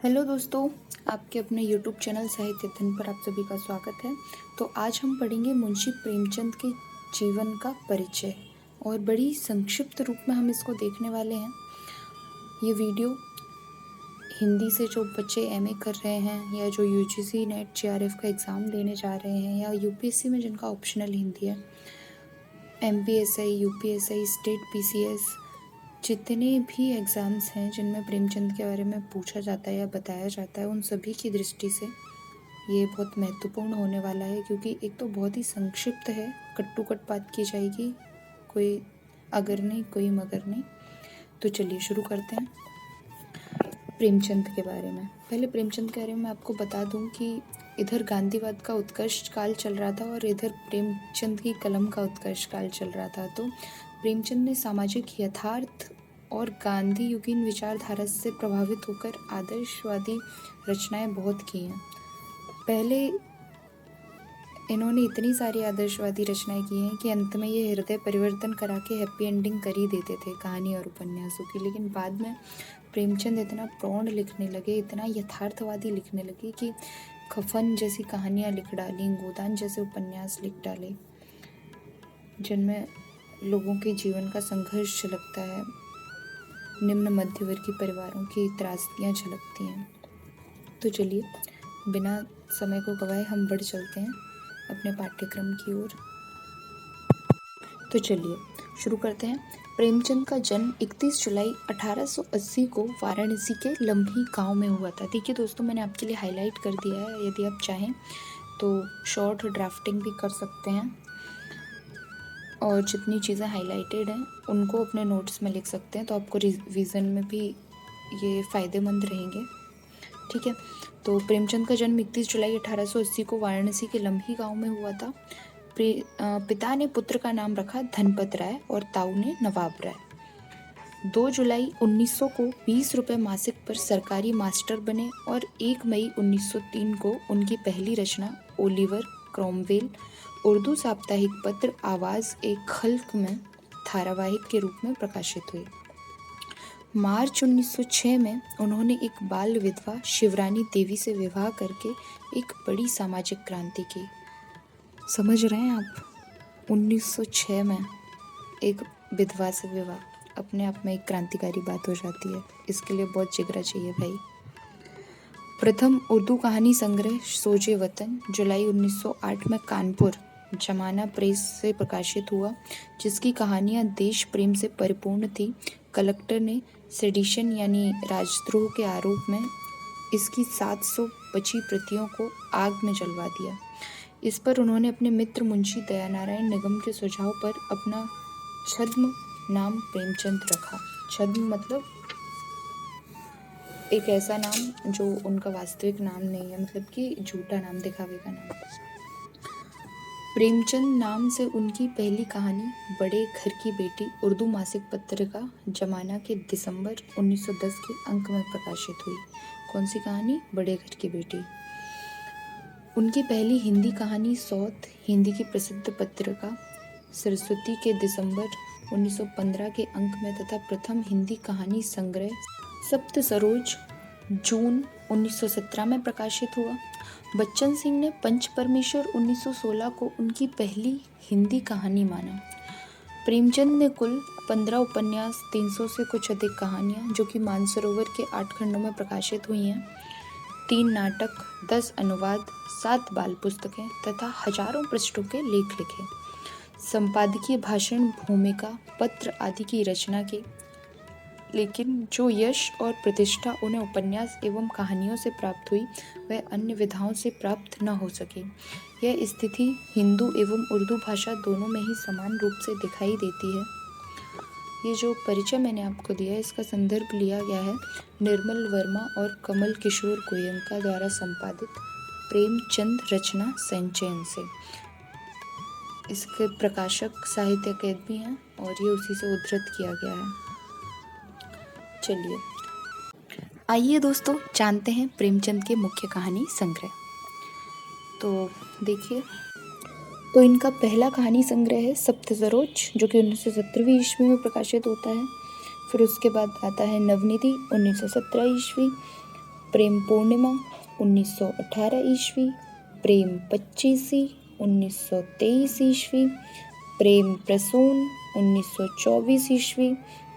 Hello दोस्तों, आपके अपने यूट्यूब चैनल साहित्य धन पर आप सभी का स्वागत है। तो आज हम पढ़ेंगे मुंशी प्रेमचंद के जीवन का परिचय और बड़ी संक्षिप्त रूप में हम इसको देखने वाले हैं। ये वीडियो हिंदी से जो बच्चे एमए कर रहे हैं या जो यूजीसी नेट जेआरएफ का एग्ज़ाम देने जा रहे हैं या यूपीएससी में जिनका ऑप्शनल हिंदी है, एमपीएसआई, यूपीएसआई, स्टेट पीसीएस, जितने भी एग्ज़ाम्स हैं जिनमें प्रेमचंद के बारे में पूछा जाता है या बताया जाता है, उन सभी की दृष्टि से ये बहुत महत्वपूर्ण होने वाला है। क्योंकि एक तो बहुत ही संक्षिप्त है, कट्टू कट बात की जाएगी, कोई अगर नहीं कोई मगर नहीं। तो चलिए शुरू करते हैं प्रेमचंद के बारे में। पहले प्रेमचंद के बारे में आपको बता दूं कि इधर गांधीवाद का उत्कर्ष काल चल रहा था और इधर प्रेमचंद की कलम का उत्कर्ष काल चल रहा था। तो प्रेमचंद ने सामाजिक यथार्थ और गांधी युगीन विचारधारा से प्रभावित होकर आदर्शवादी रचनाएं बहुत की हैं। पहले इन्होंने इतनी सारी आदर्शवादी रचनाएं की हैं कि अंत में ये हृदय परिवर्तन करा के हैप्पी एंडिंग कर ही देते थे कहानी और उपन्यासों की। लेकिन बाद में प्रेमचंद इतना प्रौढ़ लिखने लगे, इतना यथार्थवादी लिखने लगे कि कफन जैसी कहानियाँ लिख डाली, गोदान जैसे उपन्यास लिख डाले, जिनमें लोगों के जीवन का संघर्ष झलकता है, निम्न मध्यवर्गीय परिवारों की त्रासदियाँ झलकती हैं। तो चलिए बिना समय को गवाए हम बढ़ चलते हैं अपने पाठ्यक्रम की ओर। तो चलिए शुरू करते हैं। प्रेमचंद का जन्म 31 जुलाई 1880 को वाराणसी के लम्ही गांव में हुआ था। देखिए दोस्तों, मैंने आपके लिए हाईलाइट कर दिया है, यदि आप चाहें तो शॉर्ट ड्राफ्टिंग भी कर सकते हैं और जितनी चीज़ें हाईलाइटेड हैं उनको अपने नोट्स में लिख सकते हैं, तो आपको रिवीजन में भी ये फ़ायदेमंद रहेंगे। ठीक है, तो प्रेमचंद का जन्म 31 जुलाई 1880 को वाराणसी के लम्ही गांव में हुआ था। पिता ने पुत्र का नाम रखा धनपत राय और ताऊ ने नवाब राय। 2 जुलाई 1900 को 20 रुपये मासिक पर सरकारी मास्टर बने और 1 मई 1903 को उनकी पहली रचना ओलिवर क्रॉमवेल उर्दू साप्ताहिक पत्र आवाज़ एक खल्क में धारावाहिक के रूप में प्रकाशित हुई। मार्च 1906 में उन्होंने एक बाल विधवा शिवरानी देवी से विवाह करके एक बड़ी सामाजिक क्रांति की। समझ रहे हैं आप, 1906 में एक विधवा से विवाह अपने आप में एक क्रांतिकारी बात हो जाती है। इसके लिए बहुत जिगरा चाहिए भाई। प्रथम उर्दू कहानी संग्रह सोजे वतन जुलाई 1908 में कानपुर जमाना प्रेस से प्रकाशित हुआ, जिसकी कहानियां देश प्रेम से परिपूर्ण थी। कलेक्टर ने सेडिशन यानी राजद्रोह के आरोप में इसकी 700 बची प्रतियों को आग में जलवा दिया। इस पर उन्होंने अपने मित्र मुंशी दयानारायण निगम के सुझाव पर अपना छद्म नाम प्रेमचंद रखा। छद्म मतलब एक ऐसा नाम जो उनका वास्तविक नाम नहीं है, मतलब कि झूठा नाम, दिखावे का नाम। प्रेमचंद नाम से उनकी पहली कहानी बड़े घर की बेटी उर्दू मासिक पत्रिका जमाना के दिसंबर 1910 के अंक में प्रकाशित हुई। कौन सी कहानी? बड़े घर की बेटी। उनकी पहली हिंदी कहानी सौत हिंदी की प्रसिद्ध पत्रिका सरस्वती के दिसंबर 1915 के अंक में तथा प्रथम हिंदी कहानी संग्रह सप्त सरोज जून 1917 में प्रकाशित हुआ। बच्चन सिंह ने पंच परमेश्वर 1916 को उनकी पहली हिंदी कहानी माना। प्रेमचंद ने कुल 15 उपन्यास, 300 से कुछ अधिक कहानियाँ जो कि मानसरोवर के 8 खंडों में प्रकाशित हुई हैं, 3 नाटक, 10 अनुवाद, 7 बाल पुस्तकें तथा हजारों पृष्ठों के लेख लिखे। संपादकीय भाषण, भूमिका, पत्र आदि की रचना की, लेकिन जो यश और प्रतिष्ठा उन्हें उपन्यास एवं कहानियों से प्राप्त हुई वह अन्य विधाओं से प्राप्त न हो सकी। यह स्थिति हिंदू एवं उर्दू भाषा दोनों में ही समान रूप से दिखाई देती है। ये जो परिचय मैंने आपको दिया है इसका संदर्भ लिया गया है निर्मल वर्मा और कमल किशोर गोयंका द्वारा संपादित प्रेमचंद रचना संचयन से। इसके प्रकाशक साहित्य अकादमी हैं और ये उसी से उद्धृत किया गया है। चलिए आइए दोस्तों जानते हैं प्रेमचंद के मुख्य कहानी संग्रह। तो देखिए, तो इनका पहला कहानी संग्रह है सप्त सरोज जो कि 1917वीं ईस्वी में प्रकाशित होता है। फिर उसके बाद आता है नवनिधि 1917 ईस्वी, प्रेम पूर्णिमा 1918 ईस्वी, प्रेम पच्चीसी 1923 ईस्वी, प्रेम प्रसून 1924 ईस्वी,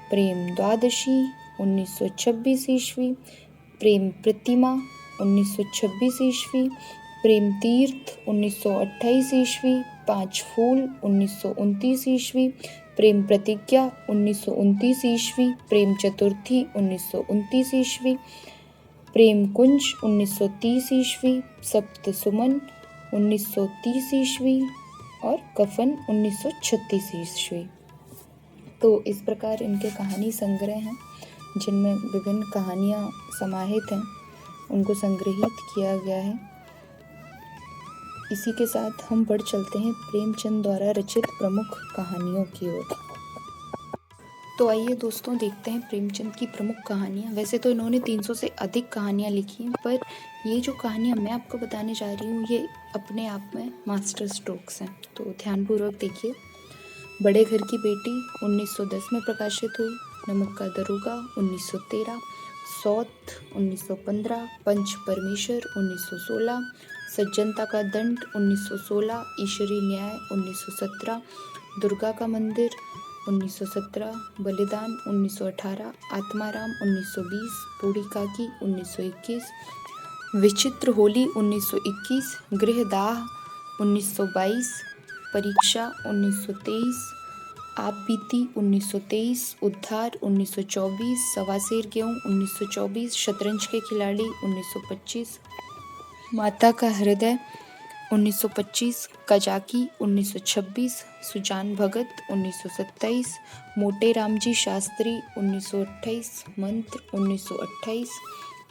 प्रेम द्वादशी 1926 ईस्वी, प्रेम प्रतिमा 1926 ईस्वी, प्रेम तीर्थ 1928 ईस्वी, पाँच फूल 1929 ईस्वी, प्रेम प्रतिज्ञा 1929 ईस्वी, प्रेम चतुर्थी 1929 ईस्वी, प्रेम कुंज 1930 ईस्वी, सप्त सुमन 1930 ईस्वी और कफन 1936 ईस्वी। तो इस प्रकार इनके कहानी संग्रह हैं जिनमें विभिन्न कहानियाँ समाहित हैं, उनको संग्रहित किया गया है। इसी के साथ हम बढ़ चलते हैं प्रेमचंद द्वारा रचित प्रमुख कहानियों की ओर। तो आइए दोस्तों देखते हैं प्रेमचंद की प्रमुख कहानियाँ। वैसे तो इन्होंने 300 से अधिक कहानियाँ लिखी हैं, पर ये जो कहानियाँ मैं आपको बताने जा रही हूँ ये अपने आप में मास्टर स्ट्रोक्स हैं, तो ध्यानपूर्वक देखिए। बड़े घर की बेटी 1910 में प्रकाशित हुई, नमक का दरोगा 1913, सौत 1915, पंच परमेश्वर 1916, सज्जनता का दंड 1916, ईश्वरीय न्याय 1917, दुर्गा का मंदिर 1917, बलिदान 1918, आत्माराम 1920, बूढ़ी काकी 1921, विचित्र होली 1921, गृहदाह 1922, परीक्षा 1923, आप बीती 1923, उद्धार 1924, सवासेर गेहूँ 1924, शतरंज के खिलाड़ी 1925, माता का हृदय 1925, कजाकी 1926, सुजान भगत 1927, मोटे रामजी शास्त्री 1928, मंत्र 1928,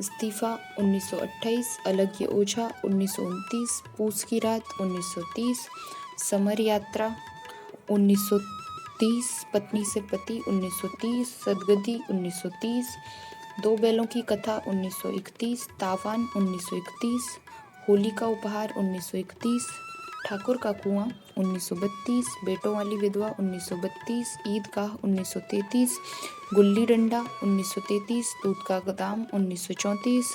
इस्तीफा 1928, अलग्य ओझा 1929, पूस की रात 1930, समर यात्रा 1930, पत्नी से पति 1930, सदगति 1930, दो बैलों की कथा 1931, तावान 1931, होली का उपहार 1931, ठाकुर का कुआं 1932, बेटों वाली विधवा 1932, ईदगाह 1933, गुल्ली डंडा 1933, दूध का गोदाम 1934,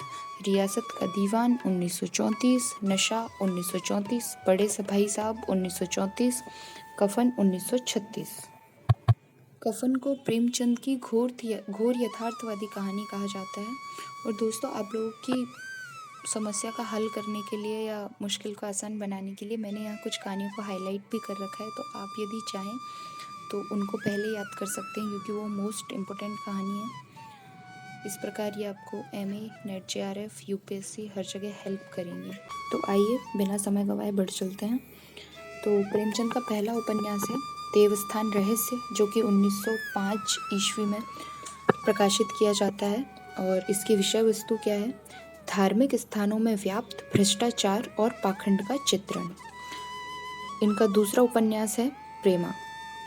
रियासत का दीवान 1934, नशा 1934, बड़े भाई साहब 1934, कफन 1936। कफन को प्रेमचंद की घोर यथार्थवादी कहानी कहा जाता है। और दोस्तों, आप लोगों की समस्या का हल करने के लिए या मुश्किल को आसान बनाने के लिए मैंने यहाँ कुछ कहानियों को हाईलाइट भी कर रखा है, तो आप यदि चाहें तो उनको पहले याद कर सकते हैं क्योंकि वो मोस्ट इम्पोर्टेंट कहानी है। इस प्रकार ये आपको MA, नेट JRF, UPSC हर जगह हेल्प करेंगे। तो आइए बिना समय गंवाए बढ़ चलते हैं। तो प्रेमचंद का पहला उपन्यास है देवस्थान रहस्य, जो कि 1905 ईस्वी में प्रकाशित किया जाता है। और इसकी विषय वस्तु क्या है? धार्मिक स्थानों में व्याप्त भ्रष्टाचार और पाखंड का चित्रण। इनका दूसरा उपन्यास है प्रेमा,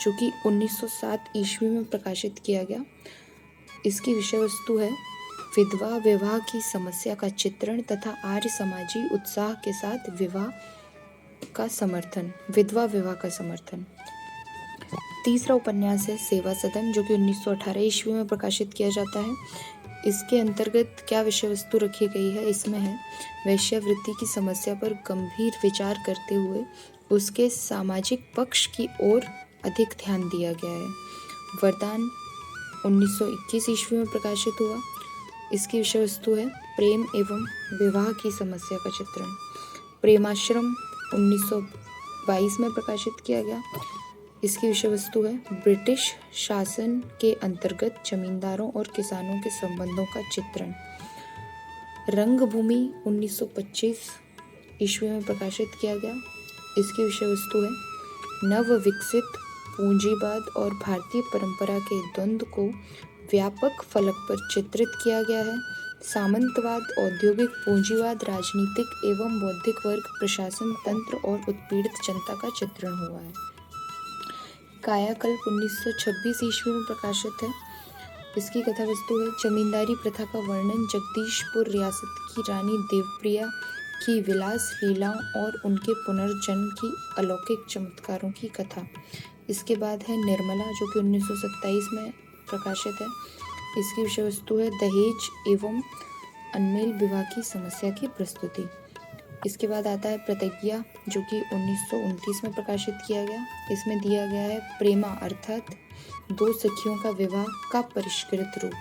जो कि 1907 ईस्वी में प्रकाशित किया गया। इसकी विषय वस्तु है विधवा विवाह की समस्या का चित्रण तथा आर्य समाजी उत्साह के साथ विधवा विवाह का समर्थन। तीसरा उपन्यास है सेवा सदन, जो कि 1918 ईस्वी में प्रकाशित किया जाता है। इसके अंतर्गत क्या विषय वस्तु रखी गई है? इसमें है वैश्यावृत्ति की समस्या पर गंभीर विचार करते हुए उसके सामाजिक पक्ष की ओर अधिक ध्यान दिया गया है। वरदान 1921 ईस्वी में प्रकाशित हुआ। इसकी विषय वस्तु है प्रेम एवं विवाह की समस्या का चित्रण। प्रेमाश्रम 1922 में प्रकाशित किया गया। इसकी विषय वस्तु है ब्रिटिश शासन के अंतर्गत जमींदारों और किसानों के संबंधों का चित्रण। रंगभूमि 1925 ईस्वी में प्रकाशित किया गया। इसकी विषय वस्तु है नव विकसित पूंजीवाद और भारतीय परंपरा के द्वंद्व को व्यापक फलक पर चित्रित किया गया है। सामंतवाद, औद्योगिक पूंजीवाद, राजनीतिक एवं बौद्धिक वर्ग, प्रशासन तंत्र और उत्पीड़ित जनता का चित्रण हुआ है। कायाकल्प 1926 ईस्वी में प्रकाशित है। इसकी कथा वस्तु है जमींदारी प्रथा का वर्णन, जगदीशपुर रियासत की रानी देवप्रिया की विलास लीलाओं और उनके पुनर्जन्म की अलौकिक चमत्कारों की कथा। इसके बाद है निर्मला, जो कि 1927 में प्रकाशित है। इसकी विषय वस्तु है दहेज एवं अनमेल विवाह की समस्या की प्रस्तुति। इसके बाद आता है प्रतिज्ञा, जो कि 1929 में प्रकाशित किया गया। इसमें दिया गया है प्रेमा अर्थात दो सखियों का विवाह का परिष्कृत रूप।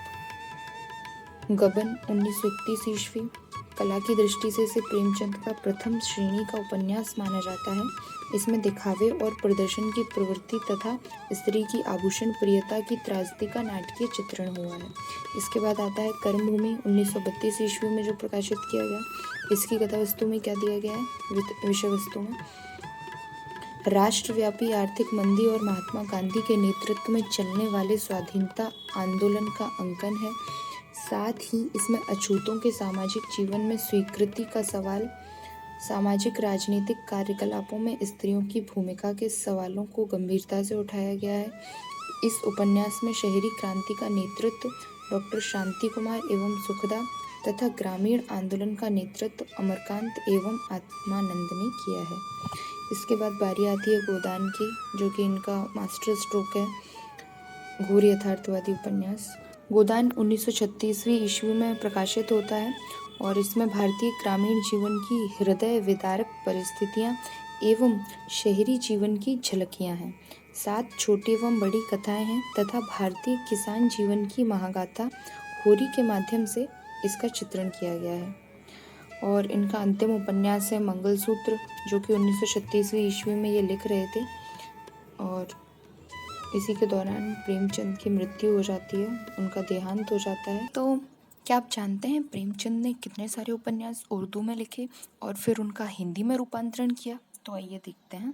गबन 1931 ईस्वी, कला की दृष्टि से इसे प्रेमचंद का प्रथम श्रेणी का उपन्यास माना जाता है। इसमें दिखावे और प्रदर्शन की प्रवृत्ति तथा स्त्री की आभूषण प्रियता की त्रासदी का नाटकीय चित्रण हुआ है। इसके बाद आता है कर्मभूमि 1932 ईस्वी में जो प्रकाशित किया गया। इसकी कथा वस्तु में क्या दिया गया है? विषय वस्तु में राष्ट्रव्यापी आर्थिक मंदी और महात्मा गांधी के नेतृत्व में चलने वाले स्वाधीनता आंदोलन का अंकन है। साथ ही इसमें अछूतों के सामाजिक जीवन में स्वीकृति का सवाल, सामाजिक राजनीतिक कार्यकलापों में स्त्रियों की भूमिका के सवालों को गंभीरता से उठाया गया है। इस उपन्यास में शहरी क्रांति का नेतृत्व डॉक्टर शांति कुमार एवं सुखदा तथा ग्रामीण आंदोलन का नेतृत्व अमरकांत एवं आत्मानंद ने किया है। इसके बाद बारी आती है गोदान की, जो कि इनका मास्टर स्ट्रोक है, घोर यथार्थवादी उपन्यास। गोदान 1936वीं ईस्वी में प्रकाशित होता है और इसमें भारतीय ग्रामीण जीवन की हृदय विदारक परिस्थितियाँ एवं शहरी जीवन की झलकियाँ हैं। 7 छोटी एवं बड़ी कथाएं हैं तथा भारतीय किसान जीवन की महागाथा होरी के माध्यम से इसका चित्रण किया गया है। और इनका अंतिम उपन्यास है मंगलसूत्र, जो कि 1936वीं ईस्वी में ये लिख रहे थे और इसी के दौरान प्रेमचंद की मृत्यु हो जाती है, उनका देहांत हो जाता है। तो क्या आप जानते हैं प्रेमचंद ने कितने सारे उपन्यास उर्दू में लिखे और फिर उनका हिंदी में रूपांतरण किया? तो आइए देखते हैं।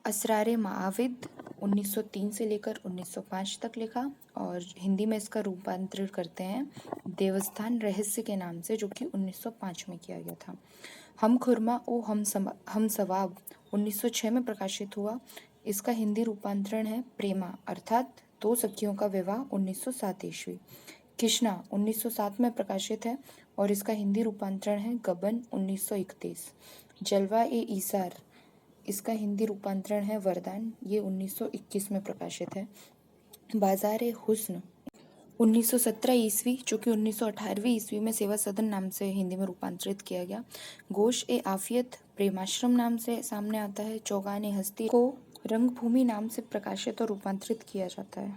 असरारे माविद 1903 से लेकर 1905 तक लिखा और हिंदी में इसका रूपांतरण करते हैं देवस्थान रहस्य के नाम से, जो कि 1905 में किया गया था। हम खुरमा ओ हम सवाब 1906 में प्रकाशित हुआ। इसका हिंदी रूपांतरण है प्रेमा अर्थात दो सखियों का विवाह 1907 ईस्वी। कृष्णा 1907 में प्रकाशित है और इसका हिंदी रूपांतरण है गबन 1931। जलवा ए ईसार, इसका हिंदी रूपांतरण है वरदान, ये 1921 में प्रकाशित है। बाजार ए हुस्न 1917 ईस्वी, जो कि 1918वीं ईस्वी में सेवा सदन नाम से हिंदी में रूपांतरित किया गया। गोश ए आफियत प्रेमाश्रम नाम से सामने आता है। चौगान ए हस्ती को रंगभूमि नाम से प्रकाशित और रूपांतरित किया जाता है।